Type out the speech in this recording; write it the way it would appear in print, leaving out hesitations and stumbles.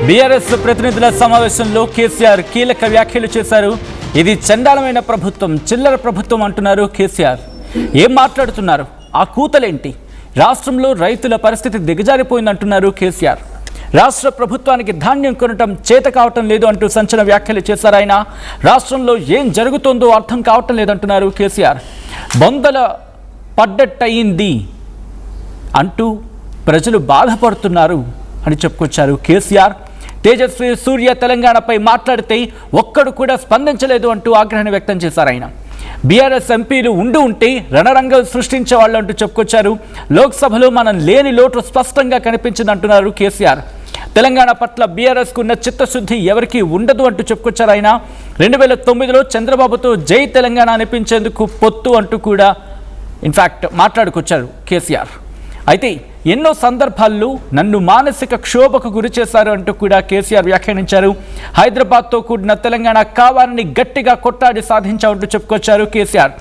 BRS ప్రతినిధుల సమావేశంలో కేసీఆర్ కీలక వ్యాఖ్యలు చేశారు. ఇది చండాలమైన ప్రభుత్వం, చిల్లర ప్రభుత్వం అంటున్నారు కేసీఆర్. ఏం మాట్లాడుతున్నారు? ఆ కూతలేంటి? రాష్ట్రంలో రైతుల పరిస్థితి దిగజారిపోయిందంటున్నారు కేసీఆర్. రాష్ట్ర ప్రభుత్వానికి ధాన్యం కొనటం చేత కావటం లేదు అంటూ సంచలన వ్యాఖ్యలు చేశారు ఆయన. రాష్ట్రంలో ఏం జరుగుతోందో అర్థం కావటం లేదంటున్నారు కేసీఆర్. బొందల పడ్డట్టయింది అంటూ ప్రజలు బాధపడుతున్నారు అని చెప్పుకొచ్చారు కేసీఆర్. తేజస్వి సూర్య తెలంగాణపై మాట్లాడితే ఒక్కడు కూడా స్పందించలేదు అంటూ ఆగ్రహాన్ని వ్యక్తం చేశారు ఆయన. బీఆర్ఎస్ ఎంపీలు ఉంటే రణరంగం సృష్టించే వాళ్ళు అంటూ చెప్పుకొచ్చారు. లోక్సభలో మనం లేని లోటు స్పష్టంగా కనిపించిందంటున్నారు కేసీఆర్. తెలంగాణ పట్ల బీఆర్ఎస్కు ఉన్న చిత్తశుద్ధి ఎవరికీ ఉండదు అంటూ చెప్పుకొచ్చారు ఆయన. 2009లో చంద్రబాబుతో జై తెలంగాణ అనిపించేందుకు పొత్తు అంటూ కూడా ఇన్ఫ్యాక్ట్ మాట్లాడుకొచ్చారు కేసీఆర్. అయితే ఎన్నో సందర్భాల్లో నన్ను మానసిక క్షోభకు గురి చేశారు అంటూ కూడా కేసీఆర్ వ్యాఖ్యానించారు. హైదరాబాద్తో కూడిన తెలంగాణ కావాలని గట్టిగా కొట్టాడి సాధించామంటూ చెప్పుకొచ్చారు కేసీఆర్.